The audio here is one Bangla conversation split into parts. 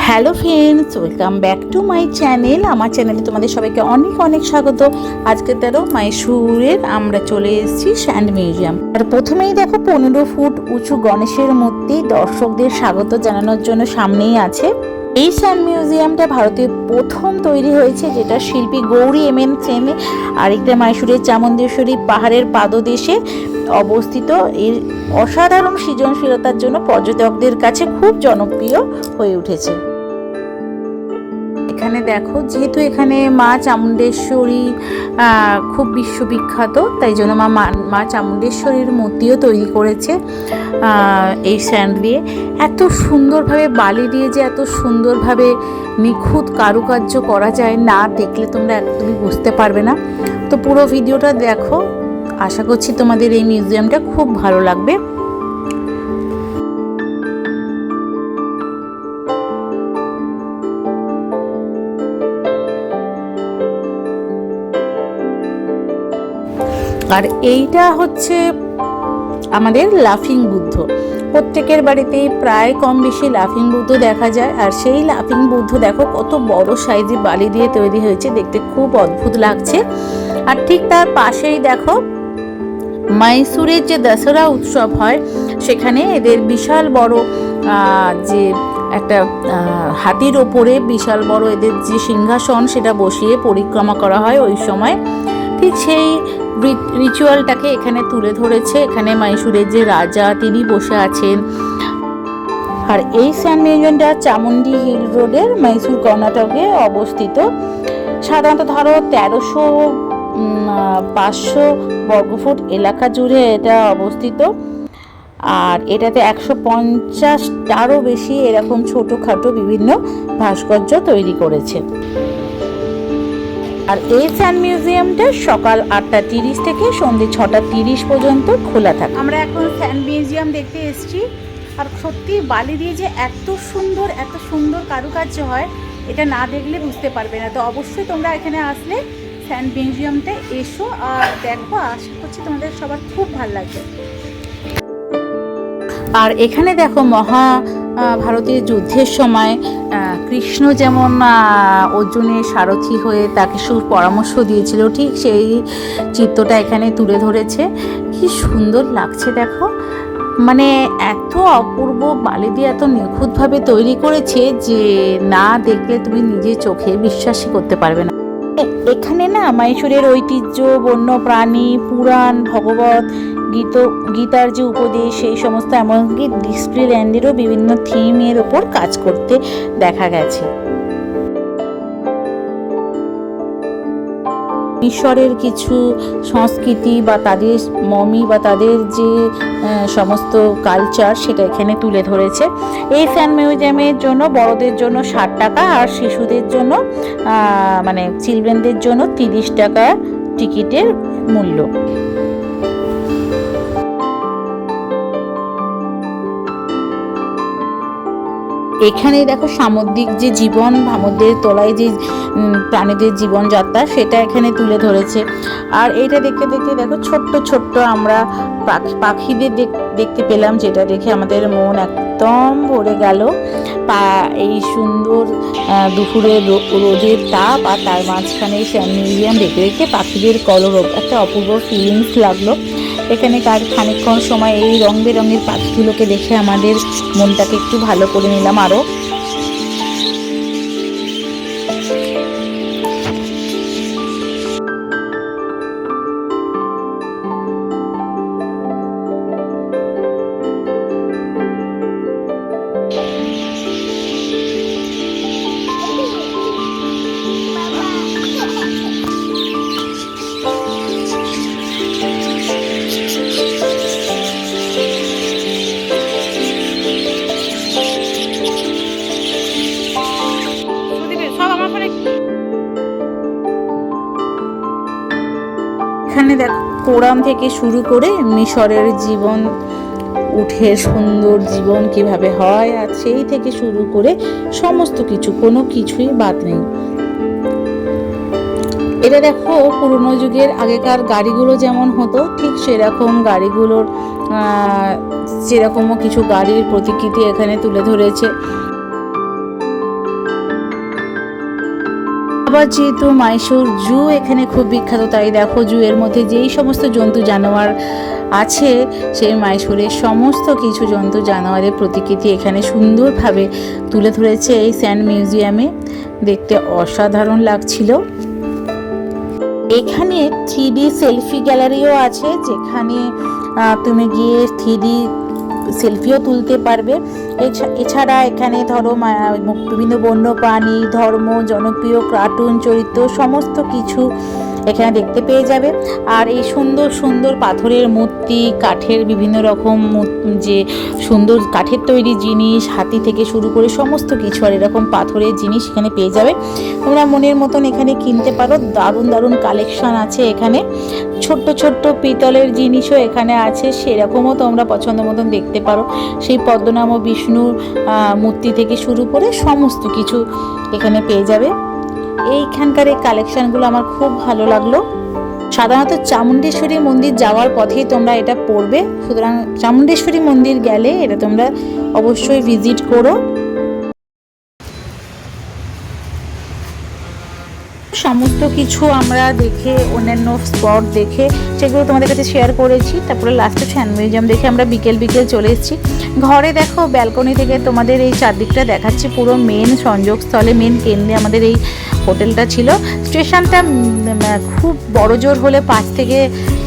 Hello friends, welcome back to my channel. আমার চ্যানেলে তোমাদের সবাইকে অনেক অনেক স্বাগত। আজকে মাইসুরের আমরা চলে এসেছি স্যান্ড মিউজিয়াম। আর প্রথমেই দেখো 15 ফুট উঁচু গণেশের মূর্তি দর্শকদের স্বাগত জানানোর জন্য সামনেই আছে। এই স্যান্ড মিউজিয়ামটা ভারতের প্রথম তৈরি হয়েছে, যেটা শিল্পী গৌরী এম.এন. সেনে আর একটা মাইসুরের চামুণ্ডেশ্বরী পাহাড়ের পাদদেশে অবস্থিত। এর অসাধারণ সৃজনশীলতার জন্য পর্যটকদের কাছে খুব জনপ্রিয় হয়ে উঠেছে। এখানে দেখো, যেহেতু এখানে মা চামুণ্ডেশ্বরী খুব বিশ্ববিখ্যাত, তাই জন্য মা চামুণ্ডেশ্বরীর মূর্তিও তৈরি করেছে এই স্যান্ড দিয়ে। এত সুন্দরভাবে বালি দিয়ে যে এত সুন্দরভাবে নিখুঁত কারুকার্য করা যায়, না দেখলে তোমরা একদমই বুঝতে পারবে না। তো পুরো ভিডিওটা দেখো, আশা করছি তোমাদের এই মিউজিয়ামটা খুব ভালো লাগবে। আর এইটা হচ্ছে আমাদের লাফিং বুদ্ধ। প্রত্যেকের বাড়িতেই প্রায় কম বেশি লাফিং বুদ্ধ দেখা যায়। আর সেই লাফিং বুদ্ধ দেখো কত বড় সাইজে বালি দিয়ে তৈরি হয়েছে, দেখতে খুব অদ্ভুত লাগছে। আর ঠিক তার পাশেই দেখো মাইসুরের যে দশহরা উৎসব হয়, সেখানে এদের বিশাল বড় যে একটা হাতির ওপরে বিশাল বড় এদের যে সিংহাসন, সেটা বসিয়ে পরিক্রমা করা হয় ওই সময়। ঠিক সেই রিচুয়ালটাকে এখানে তুলে ধরেছে। এখানে মাইসুরের যে রাজা, তিনি বসে আছেন। আর এই স্যান্ড মিউজিয়ামটা চামুন্ডি হিল রোডের মাইসুর, কর্ণাটকে অবস্থিত। সাধারণত ধরো 1300-500 বর্গফুট এলাকা জুড়ে এটা অবস্থিত। আর এটাতে 150টারও বেশি এরকম ছোটোখাটো বিভিন্ন ভাস্কর্য তৈরি করেছে। আর এই স্যান্ড মিউজিয়ামটা সকাল 8:30 থেকে সন্ধ্যে 6:30 পর্যন্ত খোলা থাকে। আমরা এখন স্যান্ড মিউজিয়াম দেখতে এসেছি। আর সত্যি বালি দিয়ে যে এত সুন্দর কারুকার্য হয়, এটা না দেখলে বুঝতে পারবে না। তো অবশ্যই তোমরা এখানে আসলে স্যান্ড মিউজিয়ামটা এসো আর দেখো। আশা করছি তোমাদের সবার খুব ভালো লাগবে। আর এখানে দেখো ভারতীয় যুদ্ধের সময় কৃষ্ণ যেমন অর্জুনের সারথি হয়ে তাকে সুপরামর্শ দিয়েছিল, ঠিক সেই চিত্রটা এখানে তুলে ধরেছে। কি সুন্দর লাগছে দেখো, মানে এত অপূর্ব বালি দিয়ে এত নিখুঁতভাবে তৈরি করেছে যে না দেখলে তুমি নিজের চোখে বিশ্বাসই করতে পারবে না। এখানে না মাইসুরের ঐতিহ্য, বন্য প্রাণী, পুরাণ, ভগবত গীতার যে উপদেশ, সেই সমস্ত, এমনকি ডিসপ্লেল্যান্ডেরও বিভিন্ন থিমের ওপর কাজ করতে দেখা গেছে। মিশরের কিছু সংস্কৃতি বা তাদের মমি বা তাদের যে সমস্ত কালচার, সেটা এখানে তুলে ধরেছে। এই স্যান্ড মিউজিয়ামের জন্য বড়দের জন্য 60 টাকা, আর শিশুদের জন্য মানে চিলড্রেনদের জন্য 30 টাকা টিকিটের মূল্য। এখানে দেখো সামুদ্রিক যে জীবন, সমুদ্রের তলায় যে প্রাণীদের জীবনযাত্রা, সেটা এখানে তুলে ধরেছে। আর এটা দেখতে দেখতে দেখো ছোট্ট আমরা পাখিদের দেখতে পেলাম, যেটা দেখে আমাদের মন একদম ভরে গেল। এই সুন্দর দুপুরের রোদের তাপ, আর তার মাঝখানে স্যান্ড মিউজিয়াম দেখতে দেখতে পাখিদের কলরব, একটা অপূর্ব ফিলিংস লাগলো। এখানে খানিকক্ষণ সময় এই রং বেরঙের পাখিগুলোকে দেখে আমাদের মনটাকে একটু ভালো করে নিলাম আরও। এখানে দেখো কোরআন থেকে শুরু করে মিশরের জীবন, উঠের সুন্দর জীবন কিভাবে হয়, আর সেই থেকে শুরু করে সমস্ত কিছু, কোনো কিছুই বাদ নেই। এটা দেখো পুরনো যুগের আগেকার গাড়িগুলো যেমন হতো, ঠিক সেরকম গাড়িগুলোর সেরকমও কিছু গাড়ির প্রতিকৃতি এখানে তুলে ধরেছে। আবার যেহেতু মাইসোর জু এখানে খুব বিখ্যাত, তাই দেখো জু এর মধ্যে যেই সমস্ত জন্তু জানোয়ার আছে, সেই মাইসোরের সমস্ত কিছু জন্তু জানোয়ারের প্রতিকৃতি এখানে সুন্দরভাবে তুলে ধরেছে এই স্যান্ড মিউজিয়ামে। দেখতে অসাধারণ লাগছিল। এখানে 3D সেলফি গ্যালারিও আছে, যেখানে তুমি গিয়ে 3D সেলফিও তুলতে পারবে। এছাড়া এখানে ধরো বিভিন্ন বন্য প্রাণী, ধর্ম, জনপ্রিয় কার্টুন চরিত্র সমস্ত কিছু এখানে দেখতে পেয়ে যাবে। আর এই সুন্দর সুন্দর পাথরের মূর্তি, কাঠের বিভিন্ন রকম যে সুন্দর কাঠের তৈরি জিনিস, হাতি থেকে শুরু করে সমস্ত কিছু, আর এরকম পাথরের জিনিস এখানে পেয়ে যাবে। তোমরা মনের মতন এখানে কিনতে পারো। দারুণ দারুণ কালেকশন আছে এখানে। ছোট্ট ছোট্ট পিতলের জিনিসও এখানে আছে, সেরকমও তোমরা পছন্দ মতন দেখতে পারো। সেই পদ্মনাম ও বিষ্ণুর মূর্তি থেকে শুরু করে সমস্ত কিছু এখানে পেয়ে যাবে। এইখানকার এই কালেকশনগুলো আমার খুব ভালো লাগলো। সাধারণত চামুণ্ডেশ্বরী মন্দির যাওয়ার পথেই তোমরা এটা পড়বে, সুতরাং চামুণ্ডেশ্বরী মন্দির গেলে এটা তোমরা অবশ্যই ভিজিট করো। সমস্ত কিছু আমরা দেখে, অন্যান্য স্পট দেখে সেগুলো তোমাদের কাছে শেয়ার করেছি। তারপরে লাস্টে স্যান্ড মিউজিয়াম দেখে আমরা বিকেল চলে এসেছি ঘরে। দেখো ব্যালকনি থেকে তোমাদের এই চারদিকটা দেখাচ্ছি। পুরো মেন সংযোগস্থলে, মেন কেন্দ্রে আমাদের এই হোটেলটা ছিল। স্টেশনটা খুব বড় জোর হলে 5 থেকে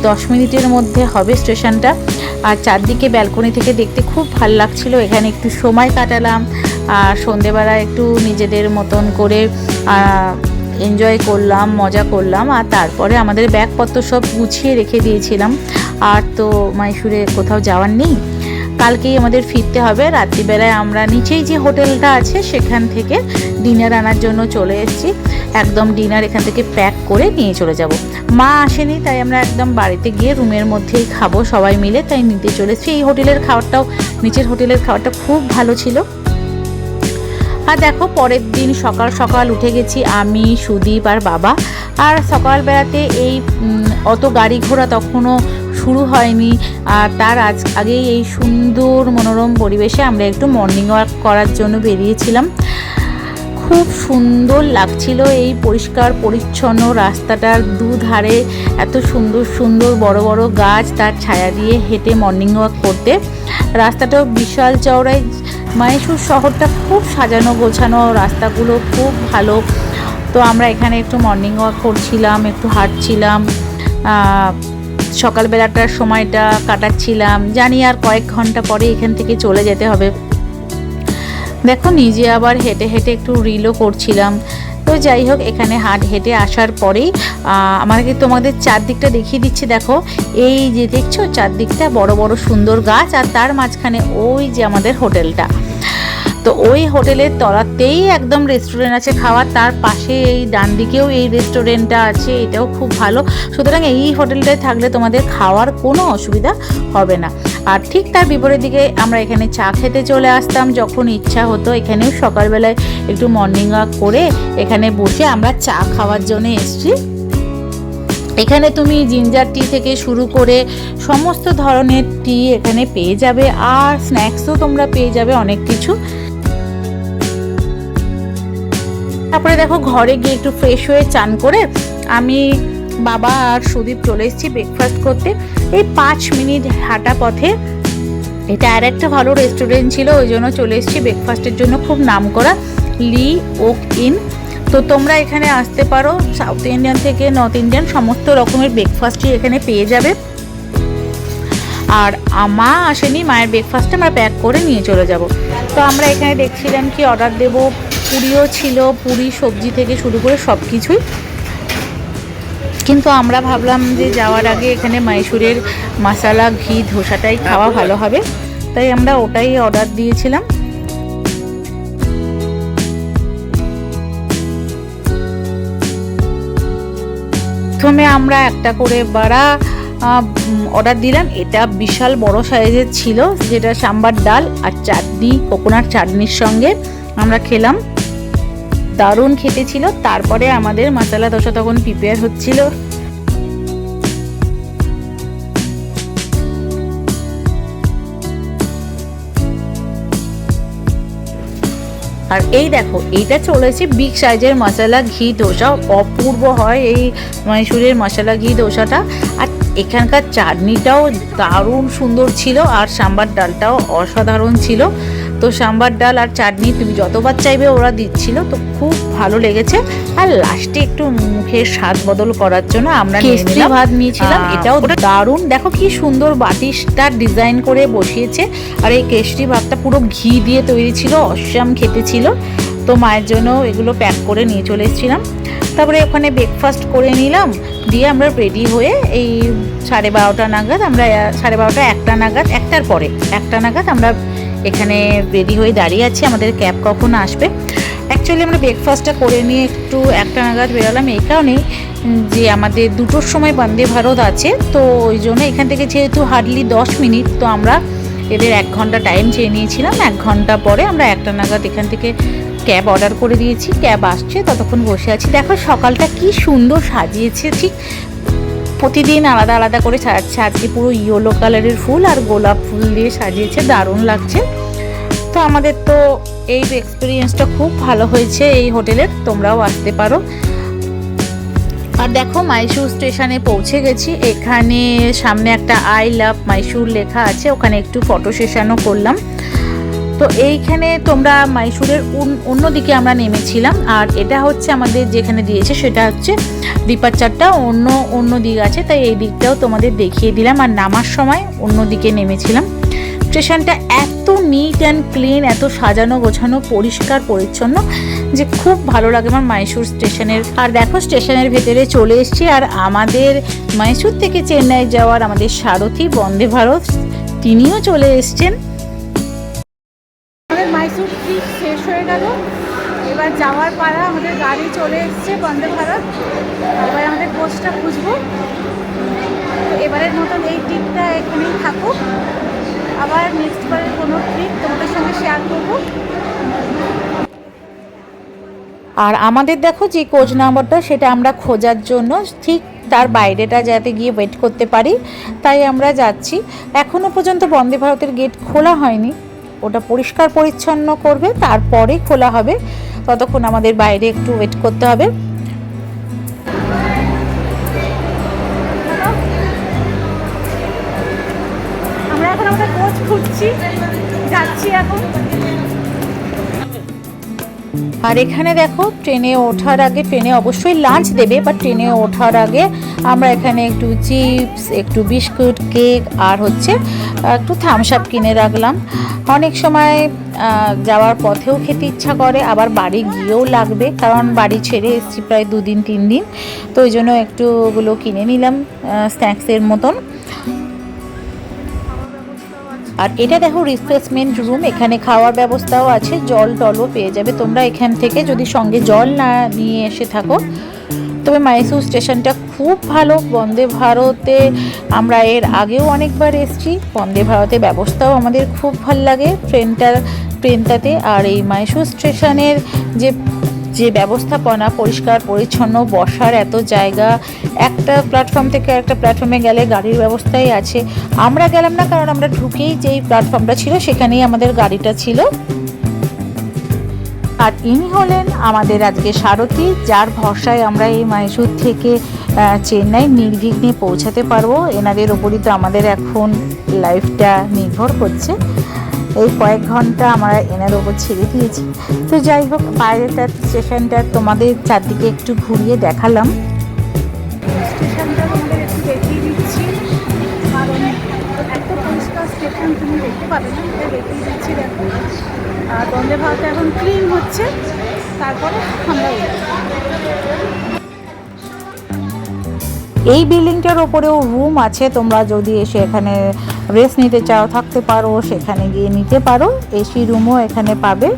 10 মিনিটের মধ্যে হবে স্টেশনটা। আর চারদিকে ব্যালকনি থেকে দেখতে খুব ভালো লাগছিল। এখানে একটু সময় কাটালাম, আর সন্ধেবেলা একটু নিজেদের মতন করে এনজয় করলাম, মজা করলাম। আর তারপরে আমাদের ব্যাগপত্র সব গুছিয়ে রেখে দিয়েছিলাম। আর তো মাইসোরে কোথাও যাওয়ার নেই, কালকেই আমাদের ফিরতে হবে। রাত্রিবেলায় আমরা নিচেই যে হোটেলটা আছে সেখান থেকে ডিনার আনার জন্য চলে এসেছি। একদম ডিনার এখান থেকে প্যাক করে নিয়ে চলে যাব। মা আসেনি, তাই আমরা একদম বাড়িতে গিয়ে রুমের মধ্যেই খাবো সবাই মিলে, তাই নিতে চলে এসেছি। এই হোটেলের খাবারটাও, নিচের হোটেলের খাবারটা খুব ভালো ছিল। আর দেখো পরের দিন সকাল সকাল উঠে গেছি আমি, সুদীপ আর বাবা। আর সকালবেলাতে এই অত গাড়ি ঘোড়া তখনও শুরু হয়নি। আর তার আগেই এই সুন্দর মনোরম পরিবেশে আমরা একটু মর্নিং ওয়াক করার জন্য বেরিয়েছিলাম। খুব সুন্দর লাগছিল এই পরিষ্কার পরিচ্ছন্ন রাস্তাটার দুধারে, এত সুন্দর সুন্দর বড় বড় গাছ, তার ছায়া দিয়ে হেঁটে মর্নিং ওয়াক করতে। রাস্তাটাও বিশাল চওড়াই। মাইসোর শহরটা খুব সাজানো গোছানো, রাস্তাগুলো খুব ভালো। তো আমরা এখানে একটু মর্নিং ওয়াক করছিলাম, একটু হাঁটছিলাম, সকালবেলাটার সময়টা কাটাচ্ছিলাম। জানি আর কয়েক ঘন্টা পরে এখান থেকে চলে যেতে হবে। দেখো নিজে আবার হেঁটে হেঁটে একটু রিলও করছিলাম। তো যাই হোক, এখানে হেঁটে আসার পরেই আমাকে তোমাদের চারদিকটা দেখিয়ে দিচ্ছি। দেখো এই যে দেখছো চারদিকটা বড় বড় সুন্দর গাছ, আর তার মাঝখানে ওই যে আমাদের হোটেলটা। তো ওই হোটেলের তলাতেই একদম রেস্টুরেন্ট আছে খাওয়ার, তার পাশে এই ডান দিকেও এই রেস্টুরেন্টটা আছে, এটাও খুব ভালো। সুতরাং এই হোটেলটায় থাকলে তোমাদের খাওয়ার কোনো অসুবিধা হবে না। আর ঠিক তার বিপরীত দিকে আমরা এখানে চা খেতে চলে আসতাম যখন ইচ্ছা হতো। এখানেও সকালবেলায় একটু মর্নিং ওয়াক করে এখানে বসে আমরা চা খাওয়ার জন্য এসেছি। এখানে তুমি জিঞ্জার টি থেকে শুরু করে সমস্ত ধরনের টি এখানে পেয়ে যাবে, আর স্ন্যাক্সও তোমরা পেয়ে যাবে অনেক কিছু। তারপরে দেখো ঘরে গিয়ে একটু ফ্রেশ হয়ে চান করে আমি, বাবা আর সুদীপ চলে এসেছি ব্রেকফাস্ট করতে। এই 5 মিনিট হাঁটা পথে এটা আর একটা ভালো রেস্টুরেন্ট ছিল, ওই জন্য চলে এসেছি ব্রেকফাস্টের জন্য। খুব নাম করা লি ওক ইন। তো তোমরা এখানে আসতে পারো, সাউথ ইন্ডিয়ান থেকে নর্থ ইন্ডিয়ান সমস্ত রকমের ব্রেকফাস্টই এখানে পেয়ে যাবে। আর মা আসেনি, মায়ের ব্রেকফাস্টটা আমরা প্যাক করে নিয়ে চলে যাব। তো আমরা এখানে দেখছিলাম কি অর্ডার দেবো। পুরিও ছিল, পুরি সবজি থেকে শুরু করে সব কিছুই। কিন্তু আমরা ভাবলাম যে যাওয়ার আগে এখানে মাইসোরের মশালা ঘি ধোসাটাই খাওয়া ভালো হবে, তাই আমরা ওটাই অর্ডার দিয়েছিলাম। প্রথমে আমরা একটা করে বড়া অর্ডার দিলাম। এটা বিশাল বড় সাইজের ছিল, যেটা সাম্বার ডাল আর চাটনি, কোকোনাট চাটনির সঙ্গে আমরা খেলাম। দারুণ খেতে ছিল। তারপরে আমাদের মশলা দোসা তখন প্রিপেয়ার হচ্ছিল। আর এই দেখো, এইটা চলেছে বিগ সাইজের মশলা ঘি ধোসা। অপূর্ব হয় এই মহীশূরের মশলা ঘি ধোসাটা। আর এখানকার চাটনিটাও দারুণ সুন্দর ছিল, আর সাম্বার ডালটাও অসাধারণ ছিল। তো সাম্বার ডাল আর চাটনি তুমি যতবার চাইবে ওরা দিচ্ছিল, তো খুব ভালো লেগেছে। আর লাস্টে একটু মুখের স্বাদ বদল করার জন্য আমরা কেশরি ভাত নিয়েছিলাম, এটাও দারুণ। দেখো কি সুন্দর বাটিশটা ডিজাইন করে বসিয়েছে, আর এই কেশরি ভাতটা পুরো ঘি দিয়ে তৈরি ছিল, অসাম খেতে ছিল। তো মায়ের জন্য এগুলো প্যাক করে নিয়ে চলে এসেছিলাম। তারপরে ওখানে ব্রেকফাস্ট করে নিলাম, দিয়ে আমরা রেডি হয়ে এই 12:30 নাগাদ, আমরা 12:30 1টার পরে 1টা নাগাদ আমরা এখানে রেডি হয়ে দাঁড়িয়ে আছি আমাদের ক্যাব কখন আসবে। অ্যাকচুয়ালি আমরা ব্রেকফাস্টটা করে নিয়ে একটু 1টা নাগাদ বেরোলাম এই কারণেই যে আমাদের 2টোর সময় বন্দে ভারত আছে। তো ওই জন্য এখান থেকে যেহেতু হার্ডলি 10 মিনিট, তো আমরা এদের 1 ঘন্টা টাইম চেয়ে নিয়েছিলাম। 1 ঘন্টা পরে আমরা 1টা নাগাদ এখান থেকে ক্যাব অর্ডার করে দিয়েছি, ক্যাব আসছে, ততক্ষণ বসে আছি। দেখো সকালটা কি সুন্দর সাজিয়েছে, ঠিক প্রতিদিন আলাদা আলাদা করে সাজাচ্ছে। আজকে পুরো ইয়েলো কালারের ফুল আর গোলাপ ফুল দিয়ে সাজিয়েছে, দারুণ লাগছে। তো আমাদের তো এই এক্সপিরিয়েন্সটা খুব ভালো হয়েছে এই হোটেলের, তোমরাও আসতে পারো। আর দেখো মহীশূর স্টেশনে পৌঁছে গেছি। এখানে সামনে একটা আই লাভ মহীশূর লেখা আছে, ওখানে একটু ফটো সেশনও করলাম। তো এইখানে তোমরা মহীশূরের অন্যদিকে আমরা নেমেছিলাম, আর এটা হচ্ছে আমাদের যেখানে দিয়েছে সেটা হচ্ছে ডিপার্চারটা অন্য দিক আছে, তাই এই দিকটাও তোমাদের দেখিয়ে দিলাম। আর নামার সময় অন্য দিকে নেমেছিলাম। স্টেশনটা এত নিট অ্যান্ড ক্লিন, এত সাজানো গোছানো, পরিষ্কার পরিচ্ছন্ন যে খুব ভালো লাগে আমার মহীশূর স্টেশনের। আর দেখো স্টেশনের ভেতরে চলে এসেছি, আর আমাদের মহীশূর থেকে চেন্নাই যাওয়ার আমাদের সারথি বন্দে ভারত তিনিও চলে এসছেন। আমাদের মহীশূর ট্রিপ শেষ হয়ে গেল, এবার যাওয়ার পাড়া, আমাদের গাড়ি চলে এসছে বন্দে ভারত। এবার আমাদের কোচটা খুঁজবো। এবারের মতন এই ট্রিপটা এখানেই থাকুক, আবার নেক্সট বারের কোনো ট্রিপ তোমাদের সঙ্গে শেয়ার করবো। আর আমাদের দেখো যে কোচ নাম্বারটা, সেটা আমরা খোঁজার জন্য ঠিক তার বাইরেটা যাতে গিয়ে ওয়েট করতে পারি, তাই আমরা যাচ্ছি। এখনও পর্যন্ত বন্দে ভারতের গেট খোলা হয়নি, ওটা পরিষ্কার পরিচ্ছন্ন করবে তারপরে খোলা হবে, ততক্ষণ আমাদের বাইরে একটু ওয়েট করতে হবে। আমরা এখন আমাদের কোচ খুঁজছি, যাচ্ছি এখন। আর এখানে দেখো ট্রেনে ওঠার আগে, ট্রেনে অবশ্যই লাঞ্চ দেবে, বাট ট্রেনে ওঠার আগে আমরা এখানে একটু চিপস, একটু বিস্কুট, কেক আর হচ্ছে একটু থামস আপ কিনে রাখলাম। অনেক সময় যাওয়ার পথেও খেতে ইচ্ছা করে, আবার বাড়ি গিয়েও লাগবে, কারণ বাড়ি ছেড়ে এসেছি প্রায় 2 দিন 3 দিন, তো ওই জন্য একটু ওগুলো কিনে নিলাম স্ন্যাক্সের মতন। আর এটা দেখো রিফ্রেশমেন্ট রুম, এখানে খাওয়ার ব্যবস্থাও আছে, জল টলও পেয়ে যাবে তোমরা এখান থেকে, যদি সঙ্গে জল না নিয়ে এসে থাকো। তবে মহীশূর স্টেশনটা খুব ভালো। বন্দে ভারতে আমরা এর আগেও অনেকবার এসেছি, বন্দে ভারতে ব্যবস্থাও আমাদের খুব ভালো লাগে ট্রেনটাতে। আর এই মহীশূর স্টেশনের যে ব্যবস্থাপনা, পরিষ্কার পরিচ্ছন্ন, বসার এত জায়গা, একটা প্ল্যাটফর্ম থেকে একটা প্ল্যাটফর্মে গেলে গাড়ির ব্যবস্থাই আছে। আমরা গেলাম না, কারণ আমরা ঢুকেই যেই প্ল্যাটফর্মটা ছিল সেখানেই আমাদের গাড়িটা ছিল। আর ইনি হলেন আমাদের আজকে সারথি, যার ভরসায় আমরা এই মহীশূর থেকে চেন্নাই নির্বিঘ্নে পৌঁছাতে পারবো। এনাদের ওপরই তো আমাদের এখন লাইফটা নির্ভর করছে। এই কয়েক ঘন্টা আমরা এনার ওপর ছেড়ে দিয়েছি। তো যাই হোক, বাইরেটার স্টেশনটা তোমাদের চারদিকে একটু ঘুরিয়ে দেখালাম। স্টেশনটা তোমাদের একটু দেখিয়ে দিচ্ছি, কারণ এত পরিষ্কার স্টেশন তুমি দেখতে পাবে না, এটা দেখিয়ে দিচ্ছি। দেখো, আর বন্দে ভারত এখন ক্লিন হচ্ছে, তারপরে আমরা এই বিল্ডিংটার ওপরেও রুম আছে, তোমরা যদি এসে এখানে রেস্ট নিতে চাও, থাকতে পারো, সেখানে গিয়ে নিতে পারো। এসি রুমও এখানে পাবে।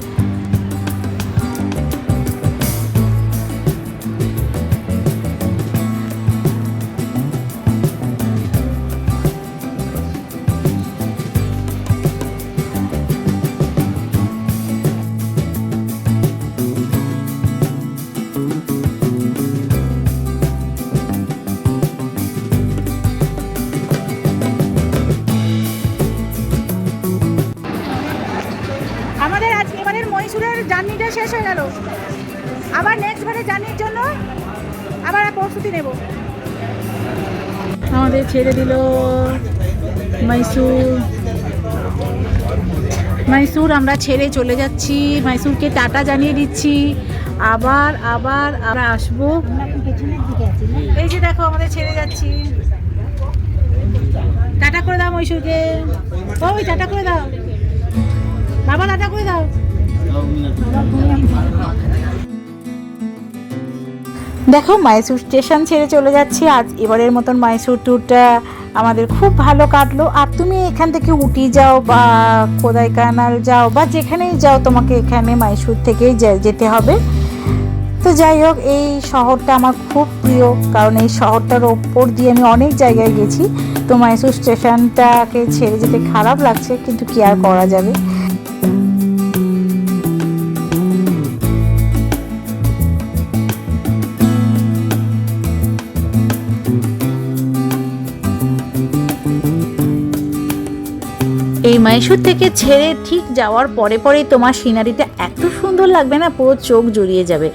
গেল। আবার নেক্সট বারে জার্নির জন্য আবার প্রস্তুতি নেব। আমাদের ছেড়ে দিল মাইসুর। আমরা ছেড়ে চলে যাচ্ছি, মাইসুরকে টাটা জানিয়ে দিচ্ছি। আবার আমরা আসবো। এই যে দেখো আমাদের ছেড়ে যাচ্ছি। টাটা করে দাও মৈসুরকে। ওই টাটা করে দাও বাবা, টাটা করে দাও। দেখো মাইসুর স্টেশন ছেড়ে চলে যাচ্ছি। আজ এবারের মতন মাইসুর ট্যুরটা আমাদের খুব ভালো কাটলো। আর তুমি এখান থেকে উটি যাও বা কোদাইকানাল যাও বা যেখানেই যাও, তোমাকে এখানে মাইসুর থেকেই যেতে হবে। তো যাই হোক, এই শহরটা আমার খুব প্রিয়, কারণ এই শহরটার ওপর দিয়ে আমি অনেক জায়গায় গেছি। তো মাইসুর স্টেশনটাকে ছেড়ে যেতে খারাপ লাগছে, কিন্তু কি আর করা যাবে। এই মাইসুর থেকে ছেড়ে ঠিক যাওয়ার পরে পরেই তোমার সিনারিটা এত সুন্দর লাগবে না, পুরো চোখ জুড়িয়ে যাবে।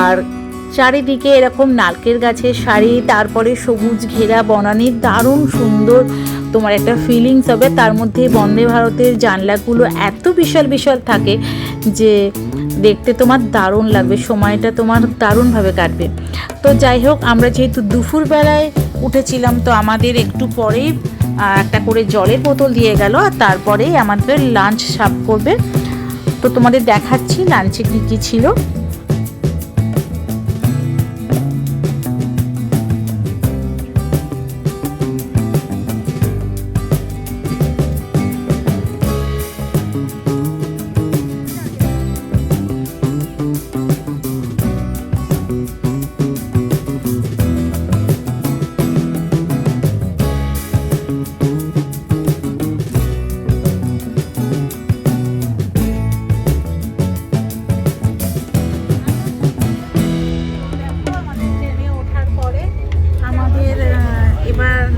আর চারিদিকে এরকম নারকেল গাছের সারি, তারপরে সবুজ ঘেরা বনানীর দারুণ সুন্দর তোমার একটা ফিলিংস হবে। তার মধ্যে বন্দে ভারতের জানলাগুলো এত বিশাল বিশাল থাকে যে দেখতে তোমার দারুণ লাগবে, সময়টা তোমার দারুণভাবে কাটবে। তো যাই হোক, আমরা যেহেতু দুপুরবেলায় উঠেছিলাম, তো আমাদের একটু পরেই একটা করে জলের বোতল দিয়ে গেল, আর তারপরেই আমাদের লাঞ্চ সার্ভ করবে। তো তোমাদের দেখাচ্ছি লাঞ্চে কী কী ছিল।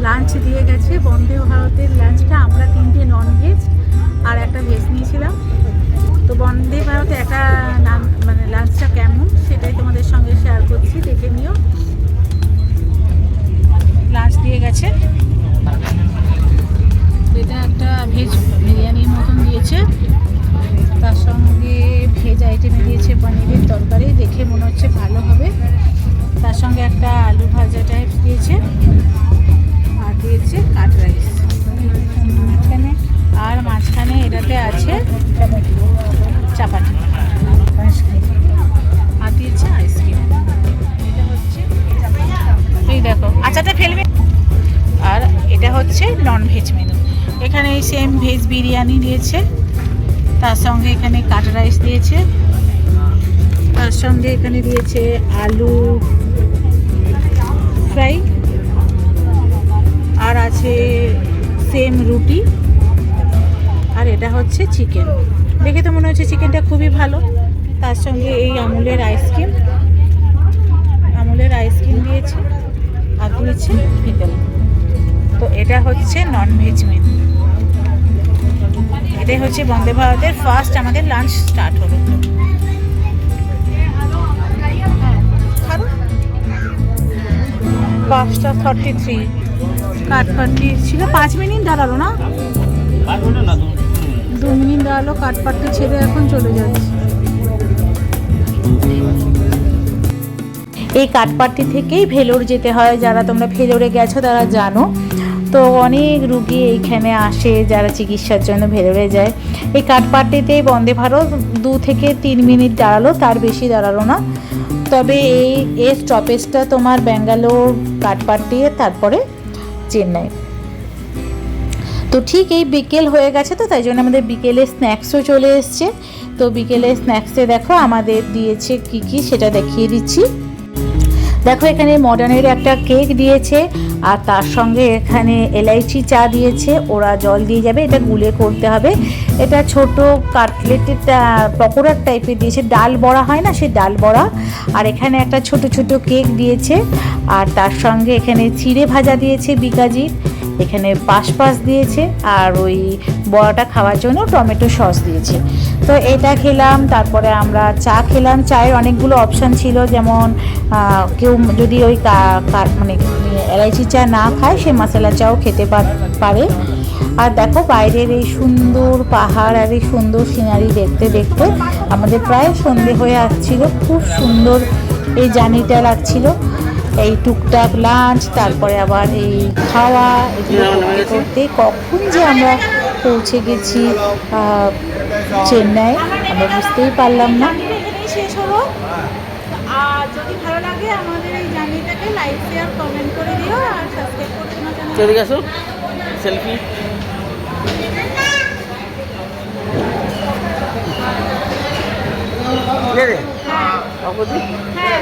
লাঞ্চ দিয়ে গেছে বন্দে ভারতের লাঞ্চটা। আমরা 3টে ননভেজ আর একটা ভেজ নিয়েছিলাম। তো বন্দে ভারতে একটা মানে লাঞ্চটা কেমন সেটাই তোমাদের সঙ্গে শেয়ার করছি, দেখে নিও। লাঞ্চ দিয়ে গেছে, এটা একটা ভেজ বিরিয়ানির মতন দিয়েছে, তার সঙ্গে ভেজ আইটেমে দিয়েছে পনিরের তরকারি, দেখে মনে হচ্ছে ভালো হবে। তার সঙ্গে একটা আলু ভাজা টাইপ দিয়েছে, আর দিয়েছে কাট রাইস মাঝখানে। আর মাঝখানে এটাতে আছে চাপাটি, আর দিয়েছে আইসক্রিম। এটা হচ্ছে এই দেখো আচারটা ফেলবে। আর এটা হচ্ছে নন ভেজ মেনু। এখানে সেম ভেজ বিরিয়ানি দিয়েছে, তার সঙ্গে এখানে কাট রাইস দিয়েছে, তার সঙ্গে এখানে দিয়েছে আলু ফ্রাই, আর আছে সেম রুটি, আর এটা হচ্ছে চিকেন। দেখে তো মনে হচ্ছে চিকেনটা খুবই ভালো। তার সঙ্গে এই আমুলের আইসক্রিম দিয়েছে, আর দিয়েছে পিকল। তো এটা হচ্ছে নন ভেজ মেনু। এটাই হচ্ছে বন্দে ভারতের ফার্স্ট আমাদের লাঞ্চ স্টার্ট হলো। 5:33 কাঠপাট্টি ছিল। 5 মিনিট দাঁড়ালো না, 2 মিনিট দাঁড়ালো। কাঠপাট্টি ছেড়ে এখন চলে যাচ্ছে। এই কাঠপাট্টি থেকেই ভেলোর যেতে হয়। যারা তোমরা ভেলোরে গেছো তারা জানো। তো অনেক রুগী এইখানে আসে যারা চিকিৎসার জন্য ভেলোরে যায়। এই কাঠপাট্টিতেই বন্দে ভারত 2 থেকে 3 মিনিট দাঁড়ালো, তার বেশি দাঁড়ালো না। তবে এই স্টপেজটা তোমার ব্যাঙ্গালোর, কাঠপাট্টি, তারপরে চেন্নাই। তো ঠিক এই বিকেল হয়ে গেছে, তো তাই জন্য আমাদের বিকেলে স্ন্যাক্সও চলে এসছে। তো বিকেলে স্ন্যাক্সে দেখো আমাদের দিয়েছে কি কি সেটা দেখিয়ে দিচ্ছি। দেখো এখানে মডার্নের একটা কেক দিয়েছে, আর তার সঙ্গে এখানে এলাইচি চা দিয়েছে। ওরা জল দিয়ে যাবে, এটা গুলে করতে হবে। এটা ছোট কাটলেটের পকোড়ার টাইপের দিয়েছে, ডাল বড়া হয় না, সেই ডাল বড়া। আর এখানে একটা ছোট ছোট কেক দিয়েছে, আর তার সঙ্গে এখানে চিড়ে ভাজা দিয়েছে বিকাজির, এখানে পাশ দিয়েছে, আর ওই বড়াটা খাওয়ার জন্য টমেটো সস দিয়েছে। তো এটা খেলাম, তারপরে আমরা চা খেলাম। চায়ের অনেকগুলো অপশান ছিল, যেমন কেউ যদি ওই মানে এলাইচি চা না খায় সে মশলা চাও খেতে পারে। আর দেখো বাইরের এই সুন্দর পাহাড় আর এই সুন্দর সিনারি দেখতে দেখতে আমাদের প্রায় সন্ধে হয়ে আসছিল। খুব সুন্দর এই জার্নিটা লাগছিল, এই টুকটাক লাঞ্চ, তারপরে আবার এই খাওয়া, এগুলো করতে করতে কখন যে আমরা পৌঁছে গেছি চেন্নাই আমরা বুঝতেই পারলাম না। এখানেই শেষ হলো। আর যদি ভালো লাগে আমাদের এই জার্নিটাকে লাইক শেয়ার কমেন্ট করে দিও, আর সাবস্ক্রাইব করতে না জানো। চলে গেছো সেলফি। হ্যাঁ। অপোজিট। হ্যাঁ।